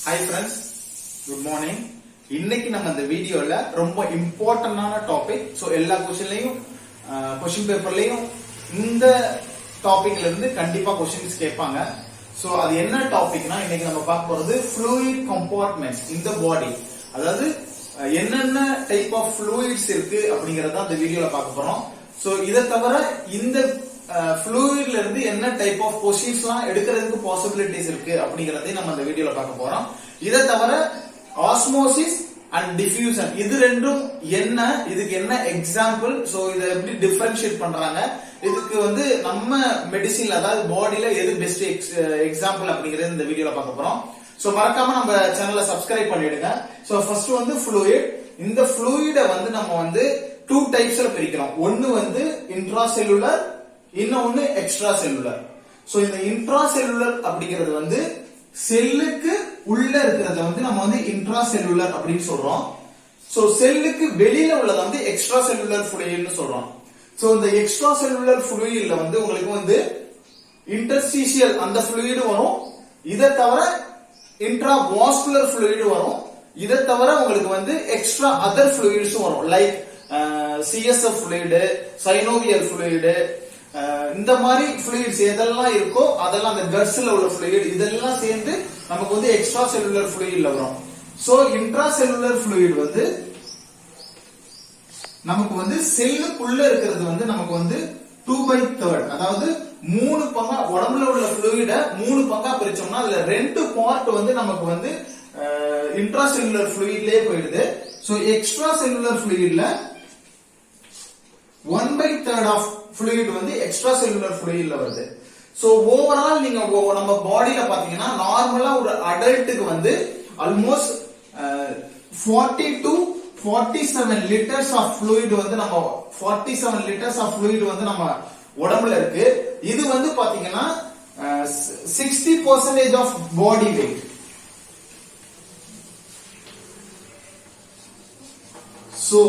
Hi friends, good morning. இன்னைக்கு நம்ம இந்த வீடியோல ரொம்ப இம்பார்ட்டன்டான டாபிக். சோ எல்லா क्वेश्चन பேப்பர்லயும் இந்த டாபிக்ல இருந்து கண்டிப்பா क्वेश्चंस கேட்பாங்க. சோ அது என்ன டாபிக்னா இன்னைக்கு நம்ம பார்க்க போறது fluid compartments in the body. அதாவது என்னென்ன டைப் ஆஃப் fluids இருக்கு அப்படிங்கறத இந்த வீடியோல பார்க்க போறோம். சோ இத தவிர இந்த fluidல இருந்து என்ன டைப் ஆஃப் பொசிஷன்ஸ்லாம் எடுக்கிறதுக்கு பாசிபிலிட்டிஸ் இருக்கு அப்படிங்கறதை நம்ம இந்த வீடியோல பார்க்க போறோம். இத தவிர ஆஸ்மோசிஸ் அண்ட் டிஃப்யூஷன் இது ரெண்டும் என்ன, இதுக்கு என்ன எக்ஸாம்பிள், சோ இத எப்படி டிஃபரன்ஷியேட் பண்றாங்க, இதுக்கு நம்ம மெடிசின்ல அதாவது பாடியில எது பெஸ்ட் எக்ஸாம்பிள் அப்படிங்கறது இந்த வீடியோல பார்க்க போறோம். சோ மறக்காம நம்ம சேனலை சப்ஸ்கிரைப் பண்ணிடுங்க. So first fluid. இந்த fluid நம்ம டூ டைப்ஸ்ல பிரிக்கிறோம். ஒன்னு இன்ட்ராசெல்லுலர், இன்னொன்னு எக்ஸ்ட்ரா செல்லுலர். சோ இந்த இன்ட்ராசெல்லுலர் அப்படிங்கிறது செல்லுக்கு உள்ள இருக்கிறத நம்ம இன்ட்ராசெல்லுலர் அப்படின்னு சொல்றோம். சோ செல்லுக்கு வெளியில உள்ளத எக்ஸ்ட்ரா செல்லுலர் fluidனு சொல்றோம். சோ இந்த எக்ஸ்ட்ரா செல்லுலர் fluidல உங்களுக்கு இன்டர்ஸ்டிஷியல் அந்த fluid வரும். இத தவிர இன்ட்ராவாஸ்குலர் fluid வரும். இத தவிர உங்களுக்கு எக்ஸ்ட்ரா அதர் fluids வரும். Like CSF fluid, synovial fluid, இந்த மாதிரி fluids எதெல்லாம் இருக்கோ அதெல்லாம் அந்த கட்ஸ்ல உள்ள fluid இதெல்லாம் சேர்ந்து நமக்கு எக்ஸ்ட்ரா செல்லுலர் fluidல வரும். சோ இன்ட்ரா செல்லுலர் fluid நமக்கு செல்லுக்குள்ள இருக்கிறது நமக்கு 2/3, அதாவது 3 பங்கா உடம்புல உள்ள fluid 3 பங்கா பிரிச்சோம்னா அதுல 2 பார்ட் நமக்கு இன்ட்ரா செல்லுலர் fluidலயே போயிடுது. சோ எக்ஸ்ட்ரா செல்லுலர் fluidல 1/3 ஆஃப் fluid எக்ஸ்ட்ரா செல்லுலர் fluidல வருது. சோ ஓவரால் நீங்க நம்ம பாடியில பாத்தீங்கன்னா நார்மலா ஒரு அடல்ட்டுக்கு almost 40 to 47 litres of fluid நம்ம 47 லிட்டர்ஸ் ஆஃப் fluid நம்ம உடம்புல இருக்கு. இது பாத்தீங்கன்னா 60% ஆஃப் பாடி வெயிட். சோ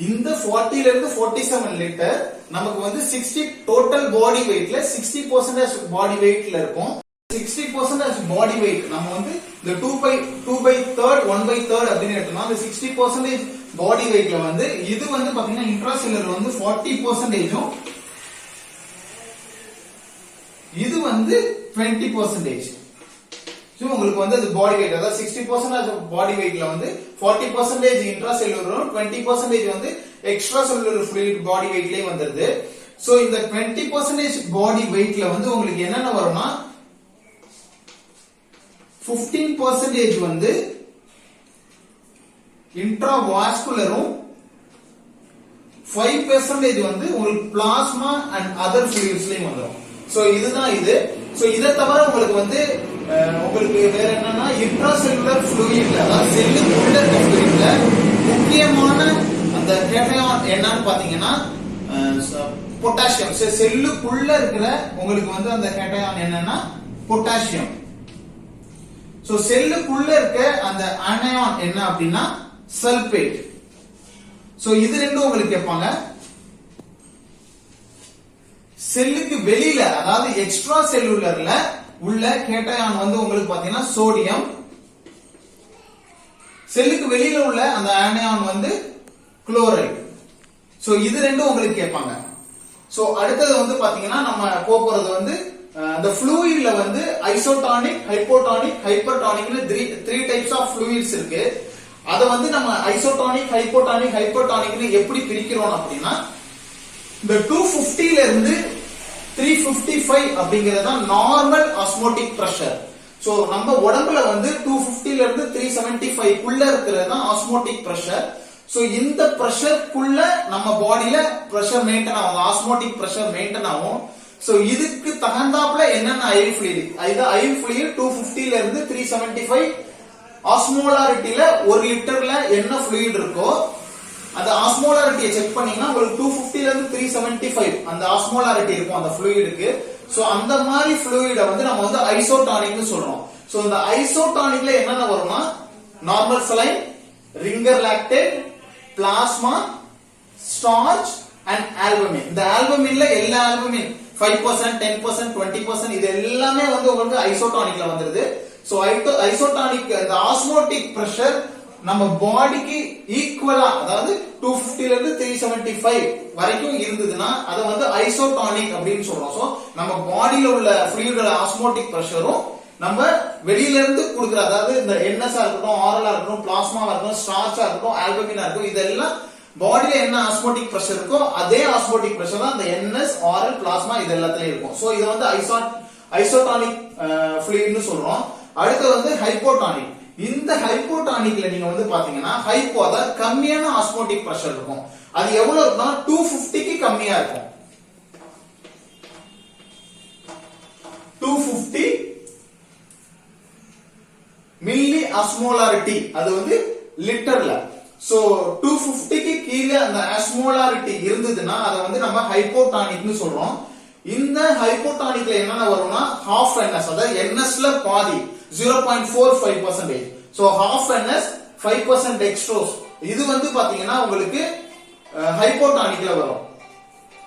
இந்த 40 ல இருந்து 47 லிட்டர் நமக்கு 60 டோட்டல் பாடி வெயிட்ல 60% பாடி வெயிட்ல இருக்கும். 60% பாடி வெயிட் நம்ம இந்த 2/3 1/3 அப்படின்னு எடுத்தோம்னா அந்த 60% பாடி வெயிட்ல இது பாத்தீங்கன்னா இன்ட்ராசெல்லுலர் 40%, இது 20%. உங்களுக்கு அது பாடி வெயிட், அதாவது 60% பாடி வெயிட்ல 40% இன்ட்ராசெல்லுலரும் 20% எக்ஸ்ட்ரா செல்லுலர் fluid பாடி வெயிட்லயே வந்துருது. சோ இந்த 20% பாடி வெயிட்ல உங்களுக்கு என்னென்ன வரும்னா 15% இன்ட்ராவாஸ்குலரும் 5% உங்களுக்கு பிளாஸ்மா அண்ட் அதர் fluidsலயும் வந்துரும். சோ இதுதான் இது. சோ இத தவிர உங்களுக்கு வேற என்னன்னா இன்ட்ராசெல்லுலர் fluidல அதாவது செல்லுக்குள்ள இருக்க fluidல முக்கியமான அந்த கேட்டையான் என்னன்னு பாத்தீங்கன்னா பொட்டாசியம். செல்லுக்குள்ள இருக்கிற உங்களுக்கு அந்த கேட்டையான் என்னன்னா பொட்டாசியம். சோ செல்லுக்குள்ள இருக்க அந்த அயனான் என்ன அப்படின்னா சல்பேட். சோ இது ரெண்டும் உங்களுக்கு கேட்பாங்க. செல்லுக்கு வெளியில அதாவது எக்ஸ்ட்ரா செல்லுலர்ல உள்ள கேட்டையான் உங்களுக்கு பாத்தீங்கன்னா சோடியம். செல்லுக்கு வெளியில உள்ள அந்த அயனான் குளோரைடு. சோ இது ரெண்டும் உங்களுக்கு கேட்பாங்க. சோ அடுத்தது பாத்தீங்கன்னா நம்ம போறது அந்த fluidல isotonic, hypotonic, ஹைப்பர்டானிக்னு 3 types of fluids இருக்கு. அத நம்ம ஐசோடானிக், ஹைப்போடானிக், ஹைப்பர்டானிக்னு எப்படி பிரிக்கிறோம் அப்படின்னா இந்த 250 ல இருந்து 355 அப்படிங்கறது நார்மல் ஆஸ்மோட்டிக் பிரஷர். சோ நம்ம உடம்புல 250 ல இருந்து 375 குள்ள இருக்கிறது தான் ஆஸ்மோட்டிக் பிரஷர். சோ இந்த பிரஷருக்குள்ள நம்ம பாடியில பிரஷர் மெயின்டைன் ஆகும், ஆஸ்மோட்டிக் பிரஷர் மெயின்டைன் ஆகும். சோ இதுக்கு தகுந்தாப்புல என்னென்ன ஐவி fluid, இது ஐவி fluid 250 ல இருந்து 375 ஆஸ்மோலாரிட்டில 1 லிட்டர்ல என்ன fluid இருக்கோ அந்த ஆஸ்மோலாரிட்டியை செக் பண்ணீங்கன்னா உங்களுக்கு 250 ல இருந்து 375 அந்த ஆஸ்மோலாரிட்டி இருக்கும் அந்த fluidக்கு. சோ அந்த மாதிரி fluid நம்ம ஐசோடானிக்னு சொல்றோம். சோ இந்த ஐசோடானிக்ல என்னென்ன வரும்னா normal saline, ringer lactate, plasma, starch and albumin. இந்த ஆல்புமின்ல எல்லா ஆல்புமின் 5%, 10%, 20% இது எல்லாமே உங்களுக்கு ஐசோடானிக்ல வந்துருது. சோ ஐசோடானிக் அந்த ஆஸ்மோட்டிக் பிரஷர் நம்ம பாடிக்கு ஈக்குவலா, அதாவது 250 ல இருந்து 375 வரைக்கும் இருந்ததுன்னா அதை வந்து ஐசோடானிக் அப்படின்னு சொல்றோம். சோ நம்ம பாடியில உள்ள ஃப்ளூயிடோட ஆஸ்மோட்டிக் பிரஷரும் நம்ம வெளியில இருந்து கொடுக்குற, அதாவது இந்த என்எஸ்ஆ இருக்கட்டும், ஆரலா இருக்கட்டும், பிளாஸ்மாவா இருக்கட்டும், ஸ்டார்ச்சா இருக்கட்டும், ஆல்புமினா இருக்கட்டும், இதெல்லாம் பாடியில என்ன ஆஸ்மோட்டிக் பிரஷர் இருக்கோ அதே ஆஸ்மோட்டிக் பிரஷர் தான் இந்த என்எஸ், ஆரல், பிளாஸ்மா இது எல்லாத்துலயும் இருக்கும். சோ இது வந்து ஐசோடானிக் ஃப்ளூயிட்னு சொல்றோம். அடுத்து வந்து ஹைப்போடானிக். இந்த ஹைப்போடானிக்ல நீங்க வந்து பாத்தீங்கன்னா ஹைப்போ, அதாவது கம்மியான ஆஸ்மோட்டிக் பிரஷர் இருக்கும். அது எவ்வளவு இருக்குன்னா 250க்கு கம்மியா இருக்கும். 250 மில்லி ஆஸ்மோலாரிட்டி, அது வந்து லிட்டர்ல. சோ 250க்கு கீழே அந்த ஆஸ்மோலாரிட்டி இருந்ததுன்னா அதை வந்து நம்ம ஹைப்போடானிக்னு சொல்றோம். இந்த ஹைப்போடானிக்ல என்னென்ன வரும்னா half NS, அதாவது NSல பாதி 0.45%. சோ half NS 5% dextrose, இது வந்து பாத்தீங்கன்னா உங்களுக்கு ஹைப்போடானிக்ல வரும்.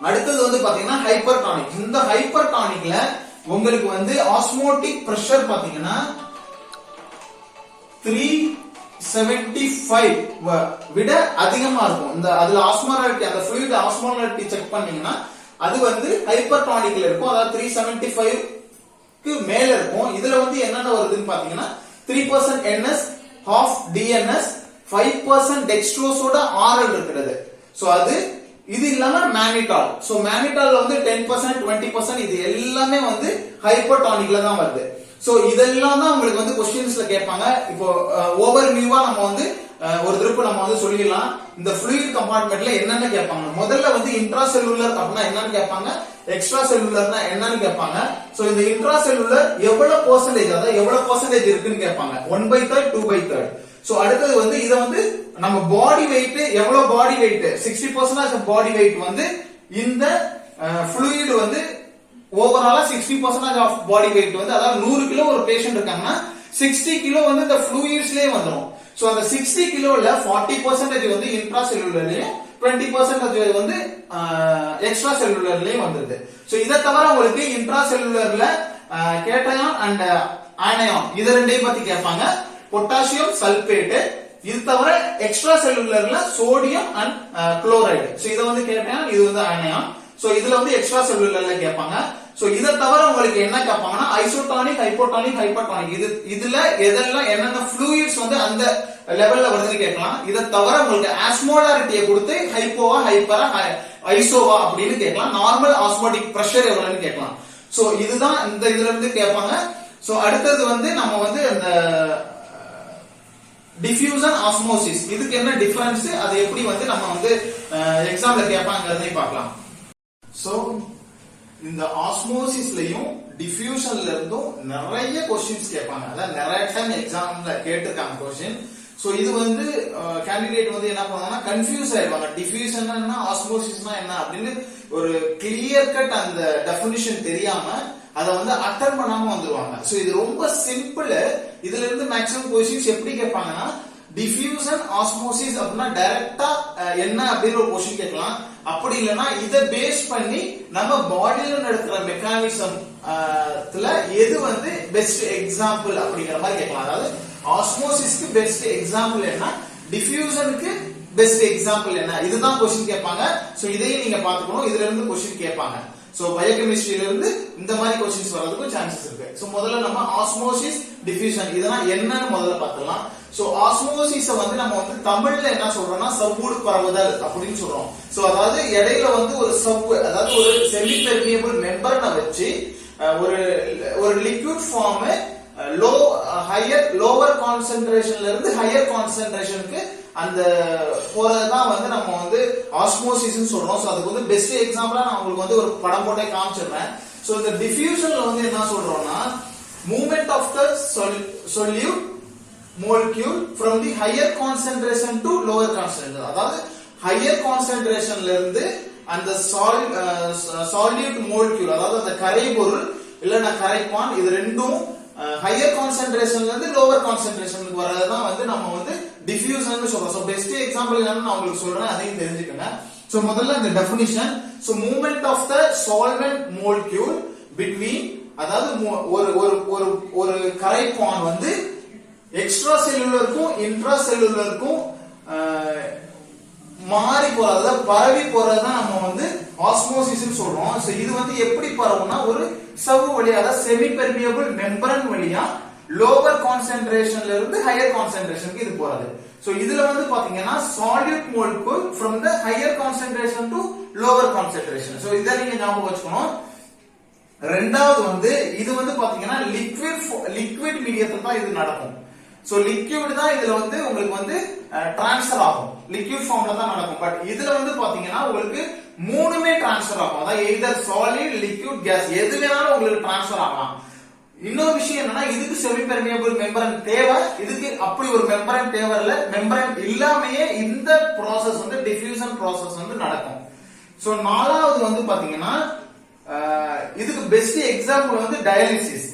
அடுத்தது வந்து பாத்தீங்கன்னா ஹைப்பர்டானிக். இந்த ஹைப்பர்டானிக்ல உங்களுக்கு வந்து ஆஸ்மோட்டிக் பிரஷர் பாத்தீங்கன்னா 375 விட அதிகமா இருக்கும். இந்த அதுல ஆஸ்மோலாரிட்டி, அந்த ஃப்ளூயிட் ஆஸ்மோலாரிட்டி செக் பண்ணீங்கன்னா அது வந்து ஹைப்பர்டானிக்ல இருக்கும், அதாவது 375க்கு மேல இருக்கும். இதுல வந்து என்னென்ன வருதுன்னு பாத்தீங்கன்னா 3% NS, half DNS, 5% dextroseோட RL இருக்கிறது. சோ அது இது இல்லாம மேனிடால். சோ மேனிடால்ல வந்து 10%, 20% இது எல்லாமே வந்து ஹைப்பர்டானிக்ல தான் வருது. சோ இதெல்லாம் தான் உங்களுக்கு வந்து क्वेश्चंसல கேட்பாங்க. இப்போ ஓவர் வியூவா நம்ம வந்து ஒரு திருப்பு நம்ம வந்து சொல்லிடலாம். இந்த ஃப்ளூயிட் கம்பார்ட்மெண்ட்ல என்னென்ன கேட்பாங்க, முதல்ல வந்து இன்ட்ரா செல்லுலர் அப்படின்னா என்னன்னு கேட்பாங்க, எக்ஸ்ட்ரா செல்லுலர்னா என்னன்னு கேட்பாங்க. சோ இந்த இன்ட்ரா செல்லுலர் எவ்வளவு பெர்சன்டேஜ், அதாவது எவ்வளவு பெர்சன்டேஜ் இருக்குன்னு கேட்பாங்க. 1/3, 2/3. சோ அடுத்தது வந்து இத வந்து நம்ம பாடி வெயிட், எவ்வளவு பாடி வெயிட், 60% பாடி வெயிட் வந்து இந்த ஃப்ளூயிட் வந்து ஓவராலா 60% ஆஃப் பாடி வெயிட் வந்து, அதாவது 100 கிலோ ஒரு பேஷண்ட் இருக்காங்கன்னா 60 கிலோ வந்து இந்த ஃப்ளூயிட்ஸ்லயே வந்துரும். சோ அந்த 60 கிலோல 40% வந்து இன்ட்ரா செல்லுலர்லயும் 20% வந்து எக்ஸ்ட்ரா செல்லுலர்லயும் வந்துருது. சோ இத தவிர உங்களுக்கு இன்ட்ரா செல்லுலர்ல கேட்டயான் அண்ட் ஆனயான் இது ரெண்டையும் பத்தி கேட்பாங்க. பொட்டாசியம் சல்பேட், இது தவிர எக்ஸ்ட்ரா செல்லுலர்ல சோடியம் அண்ட் குளோரைடு. சோ இத வந்து கேட்டயான், இது வந்து ஆனயான். சோ இதுல வந்து எக்ஸ்ட்ரா செல்லுலர்ல கேட்பாங்க. சோ இத தவிர உங்களுக்கு என்ன கேட்பாங்கன்னா ஐசோடானிக், ஹைப்போடானிக், ஹைப்பர்டானிக், இதுல எதெல்லாம் என்னென்ன ஃப்ளூயிட்ஸ் வந்து அந்த லெவல்ல வருதுன்னு கேட்கலாம். இத தவிர உங்களுக்கு ஆஸ்மோலாரிட்டியை கொடுத்து ஹைப்போவா, ஹைப்பரா, ஐசோவா அப்படின்னு கேட்கலாம். நார்மல் ஆஸ்மோட்டிக் பிரஷர் எவ்வளவுன்னு கேட்கலாம். சோ இதுதான் இந்த இதுல இருந்து கேட்பாங்க. சோ அடுத்தது வந்து நம்ம வந்து அந்த டிஃபியூசன் ஆஸ்மோசிஸ், இதுக்கு என்ன டிஃபரன்ஸ், அது எப்படி வந்து நம்ம வந்து எக்ஸாம்ல கேட்பாங்கறதையும் பார்க்கலாம். சோ இந்த ஆஸ்மோசிஸ்லயும் டிஃபியூஷன்ல இருந்தும் நிறைய क्वेश्चंस கேட்பாங்க. அதான் நிறைய டைம் எக்ஸாம்ல கேட்டிருக்காங்க क्वेश्चन. சோ இது வந்து கேண்டிடேட் வந்து என்ன பண்ணுவாங்கன்னா கன்ஃபியூஸ் ஆயிடுவாங்க. டிஃபியூஷன் என்ன, ஆஸ்மோசிஸ்னா என்ன அப்படின்னு ஒரு கிளியர் கட் அந்த டெஃபினிஷன் தெரியாம அத வந்து அட்டெண்ட் பண்ணாம வந்துருவாங்க. சோ இது ரொம்ப சிம்பிள். இதுல இருந்து மேக்ஸிமம் क्वेश्चंस எப்படி கேட்பாங்கன்னா டிஃபியூசன், ஆஸ்மோசிஸ் அப்படின்னா டைரக்டா என்ன அப்படின்னு ஒரு क्वेश्चन கேட்கலாம். அப்படி இல்லைன்னா இதை பேஸ் பண்ணி நம்ம பாடியில நடக்கிற மெக்கானிசம் எது வந்து பெஸ்ட் எக்ஸாம்பிள் அப்படிங்கிற மாதிரி கேட்கலாம். அதாவது ஆஸ்மோசிஸ்க்கு பெஸ்ட் எக்ஸாம்பிள் என்ன, டிஃபியூசனுக்கு பெஸ்ட் எக்ஸாம்பிள் என்ன, இதுதான் क्वेश्चन கேட்பாங்க. சோ இதையும் நீங்க பாத்துக்கணும். இதுல இருந்து क्वेश्चन கேட்பாங்க. சோ பயோகெமிஸ்ட்ரியில இருந்து இந்த மாதிரி क्वेश्चंस வரதுக்கு சான்சஸ் இருக்கு. சோ முதல்ல நம்ம ஆஸ்மோசிஸ், டிஃபியூஷன் இதெல்லாம் என்னன்னு முதல்ல பார்க்கலாம். சோ ஆஸ்மோசிஸ வந்து நம்ம வந்து தமிழ்ல என்ன சொல்றோம்னா சவ்வூடு பரவுதல் அப்படின்னு சொல்றோம். சோ அதாவது இடையில வந்து ஒரு சவ்வு, அதாவது ஒரு செமி பெர்மியபிள் மெம்பர்னை வச்சு ஒரு லிக்விட் ஃபார்ம் லோவர் கான்சென்ட்ரேஷன்ல இருந்து ஹையர் கான்சென்ட்ரேஷனுக்கு அந்த போறதுதான் வந்து நம்ம வந்து ஆஸ்மோசிஸ்னு சொல்றோம். சோ அதுக்கு வந்து பெஸ்ட் எக்ஸாம்பிளா நான் உங்களுக்கு வந்து ஒரு படம் போட்டே காமிச்சிடுறேன். சோ இந்த டிஃபியூஷன்ல வந்து என்ன சொல்றோம்னா movement of the solute molecule from the higher concentration to lower concentration. அதாவது higher concentrationல இருந்து அந்த solute molecule, அதாவது அந்த கரைபொருள் இல்லனா கரைப்பான், இது ரெண்டும் ஹையர் கான்சென்ட்ரேஷன்ல இருந்து லோவர் கான்சென்ட்ரேஷனுக்கு வரதான் வந்து நம்ம வந்து டிஃபியூஷன் சொல்றோம். சோ பெஸ்ட் எக்ஸாம்பிள் என்னன்னு நான் உங்களுக்கு சொல்றேன், அதையும் தெரிஞ்சுக்கங்க. சோ முதல்ல இந்த definition. So movement of the solvent molecule between அதாவது ஒரு ஒரு ஒரு ஒரு கரைப்பான் வந்து எக்ஸ்ட்ரா செல்லுலருக்கும் இன்ட்ரா செல்லுலருக்கும் மாறி போறது, பரவி போறதுதான் நம்ம வந்து ஆஸ்மோசிஸ் சொல்றோம். சோ இது வந்து எப்படி பரவும்னா ஒரு சவ்வு வழியா, அதாவது செமி பெர்மியபிள் மெம்பரன் வழியா லோவர் கான்சென்ட்ரேஷன்ல இருந்து ஹையர் கான்சென்ட்ரேஷனுக்கு இது போறது. சோ இதுல வந்து பாத்தீங்கன்னா salute மோலிகுல் from the higher concentration to lower concentration. So இத நீங்க ஞாபகம் வச்சுக்கணும். ரெண்டாவது வந்து இது வந்து பாத்தீங்கன்னா லிக்விட் மீடியத்துல தான் இது நடக்கும். சோ லிக்விட் தான் இதுல வந்து உங்களுக்கு வந்து ட்ரான்ஸ்ஃபர் ஆகும், லிக்விட் ஃபார்ம்ல தான் நடக்கும். பட் இதுல வந்து பாத்தீங்கன்னா உங்களுக்கு மூணுமே ட்ரான்ஸ்ஃபர் ஆகும், அதாவது எய்தர் சாலிட், லிக்விட், கேஸ் எது வேணாலும் உங்களுக்கு ட்ரான்ஸ்ஃபர் ஆகலாம். இன்னொரு விஷயம் என்னன்னா இதுக்கு செமி பெர்மியபிள் மெம்பரன் தேவை, இதுக்கு அப்படி ஒரு மெம்பரன் தேவை இல்ல. மெம்பரன் இல்லாமயே இந்த ப்ராசஸ் வந்து டிஃப்யூஷன் ப்ராசஸ் வந்து நடக்கும். சோ நாலாவது வந்து பாத்தீங்கன்னா இதுக்கு பெஸ்ட் எக்ஸாம்பிள் வந்து டயாலிசிஸ்.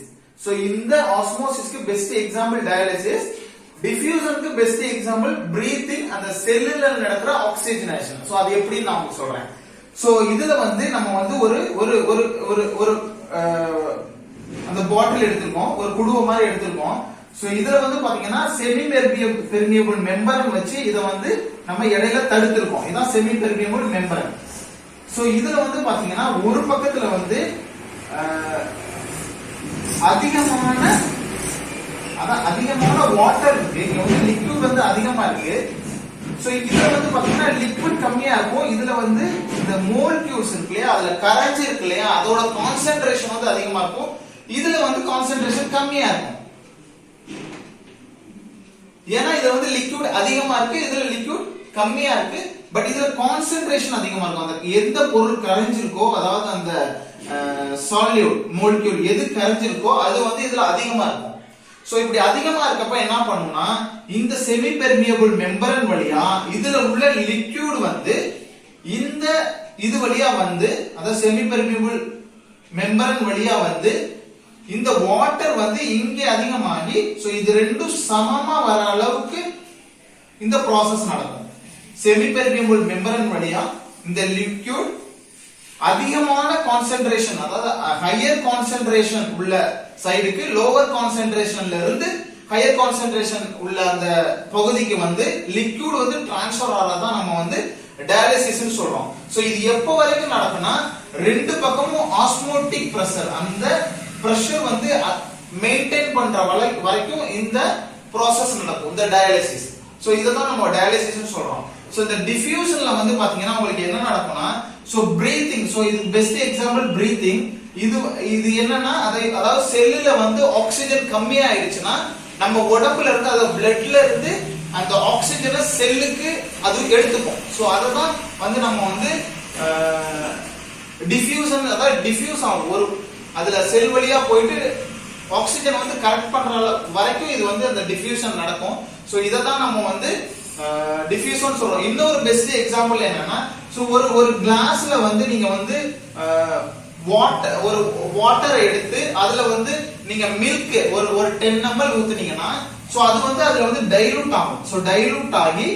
சோ இந்த ஆஸ்மோசிஸ்க்கு பெஸ்ட் எக்ஸாம்பிள் டயாலிசிஸ், டிஃப்யூஷனுக்கு பெஸ்ட் எக்ஸாம்பிள் பிரீத்திங், அந்த செல்லுல நடக்கிற ஆக்சிஜனேஷன். சோ அது எப்படி நான் உங்களுக்கு சொல்றேன். சோ இதுல வந்து நம்ம வந்து ஒரு ஒரு ஒரு ஒரு ஒரு அந்த பாட்டில் எடுத்திருக்கோம், ஒரு குடுவை மாதிரி எடுத்திருக்கோம். சோ இதுல வந்து பாத்தீங்கன்னா செமி பெர்மியபிள் மெம்பரன் வச்சு இத வந்து நம்ம இடையில தடுத்திருக்கோம். இதான் செமி பெர்மியபிள் மெம்பரன். சோ இதுல வந்து பாத்தீங்கன்னா ஒரு பக்கத்துல வந்து அதிகமான வாட்டர் இருக்கு, இங்க வந்து லிக்விட் வந்து அதிகமா இருக்கு. சோ இதுல வந்து பாத்தீங்கன்னா லிக்விட் கம்மியா இருக்கும், இதுல வந்து இந்த மோலிக்யூல்ஸ் இருக்கு இல்லையா, அதுல கரைஞ்சி இருக்கு இல்லையா, அதோட கான்சென்ட்ரேஷன் வந்து அதிகமா இருக்கும். இதுல வந்து கான்சென்ட்ரேஷன் கம்மியா இருக்கும். ஏன்னா இதுல வந்து லிக்விட் அதிகமா இருக்கு, இதுல லிக்விட் கம்மியா இருக்கு. பட் இதுல கான்சென்ட்ரேஷன் அதிகமா இருக்கும். அந்த எந்த பொருள் கரைஞ்சிருக்கோ, அதாவது அந்த சால்யூட் மோலிக்யூல் எது கரைஞ்சிருக்கோ அது வந்து இதுல அதிகமா இருக்கும். சோ இப்படி அதிகமா இருக்கப்ப என்ன பண்ணும்னா இந்த செமி பெர்மியபிள் மெம்பரன் வழியா இதுல உள்ள லிக்விட் வந்து இந்த இது வழியா வந்து, அதாவது செமி பெர்மியபிள் மெம்பரன் வழியா வந்து இந்த வாட்டர் வந்து இங்கே அதிகமாகி, சோ இது ரெண்டும் சமமா வர அளவுக்கு இந்த ப்ராசஸ் நடக்கும். செமி பெர்மியபிள் மெம்பரன் வழியா இந்த லிக்விட் அதிகமான கான்சென்ட்ரேஷன், அதாவது ஹையர் கான்சென்ட்ரேஷன் உள்ள சைடுக்கு லோவர் கான்சென்ட்ரேஷன்ல இருந்து ஹையர் கான்சென்ட்ரேஷன் உள்ள அந்த பகுதிக்கு வந்து லிக்விட் வந்து டிரான்ஸ்ஃபர் ஆறதான் நம்ம வந்து டயாலிசிஸ் சொல்றோம். சோ இது எப்ப வரைக்கும் நடக்கும்னா ரெண்டு பக்கமும் ஆஸ்மோட்டிக் பிரஷர், அந்த பிரஷர் வந்து மெயின்டைன் பண்ற வரைக்கும் இந்த ப்ராசஸ் நடக்கும், இந்த டயாலிசிஸ். சோ இததான் நம்ம டயாலிசிஸ் சொல்றோம். சோ இந்த டிஃப்யூஷன்ல வந்து பாத்தீங்கன்னா உங்களுக்கு என்ன நடக்கும்னா, சோ பிரீத்திங், சோ இது பெஸ்ட் எக்ஸாம்பிள் பிரீத்திங். இது என்னன்னா அதாவது செல்லுல வந்து ஆக்சிஜன் கம்மியா ஆயிடுச்சுன்னா நம்ம உடம்புல இருந்து, அதாவது பிளட்ல இருந்து அந்த ஆக்சிஜனை செல்லுக்கு அது எடுத்துக்கும். சோ அததான் வந்து நம்ம வந்து டிஃப்யூஷன், அதாவது டிஃப்யூஸ் ஆகும், ஒரு அதுல செல் வழியா போயிட்டு ஆக்சிஜன் வந்து கரெக்ட் பண்ற வரைக்கும் இது வந்து அந்த டிஃப்யூஷன் நடக்கும். சோ இததான் நம்ம வந்து டிஃப்யூஷன் சொல்றோம். இன்னொரு பெஸ்ட் எக்ஸாம்பிள் என்னன்னா, சோ ஒரு கிளாஸ்ல வந்து நீங்க வந்து வாட்டரை எடுத்து அதுல வந்து நீங்க மில்க் ஒரு 10 ml ஊத்துனீங்கன்னா, சோ அது வந்து அதுல வந்து டைலூட் ஆகும். சோ டைலூட் ஆகி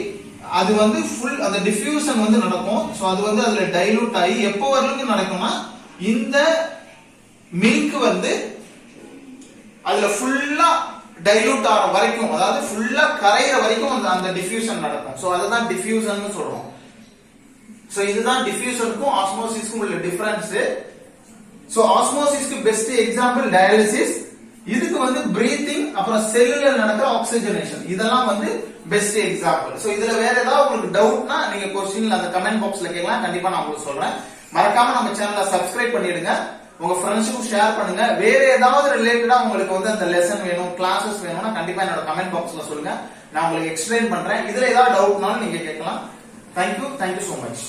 அது வந்து ஃபுல் அந்த டிஃப்யூஷன் வந்து நடக்கும். சோ அது வந்து அதுல டைலூட் ஆகி எப்போ வரைக்கும் நடக்கும்னா இந்த மில்க் வந்து அதுல ஃபுல்லா டைலூட் ஆற வரைக்கும், அதாவது ஃபுல்லா கரையிற வரைக்கும் அந்த டிஃப்யூஷன் நடக்கும். சோ அதுதான் டிஃப்யூஷன் சொல்றோம். சோ இதுதான் டிஃப்யூஷனுக்கும் ஆஸ்மோசிஸ்க்கும் உள்ள டிஃபரன்ஸ். சோ ஆஸ்மோசிஸ்க்கு பெஸ்ட் எக்ஸாம்பிள் டயாலிசிஸ், இதுக்கு வந்து பிரீத்திங், அப்புறம் செல்லுல நடக்கிற ஆக்சிஜனேஷன், இதெல்லாம் வந்து பெஸ்ட் எக்ஸாம்பிள். சோ இதுல வேற ஏதாவது உங்களுக்கு டவுட்னா நீங்க क्वेश्चनல அந்த கமெண்ட் பாக்ஸ்ல கேட்கலாம், கண்டிப்பா நான் உங்களுக்கு சொல்றேன். மறக்காம நம்ம சேனலை சப்ஸ்கிரைப் பண்ணிடுங்க, உங்க ஃப்ரெண்ட்ஸுக்கும் ஷேர் பண்ணுங்க. வேற ஏதாவது ரிலேட்டடா உங்களுக்கு வந்து அந்த லெசன் வேணும், கிளாसेस வேணும்னா கண்டிப்பா என்னோட கமெண்ட் பாக்ஸ்ல சொல்லுங்க, நான் உங்களுக்கு எக்ஸ்பிளைன் பண்றேன். இதுல ஏதாவது டவுட்னாலும் நீங்க கேட்கலாம். Thank you so much.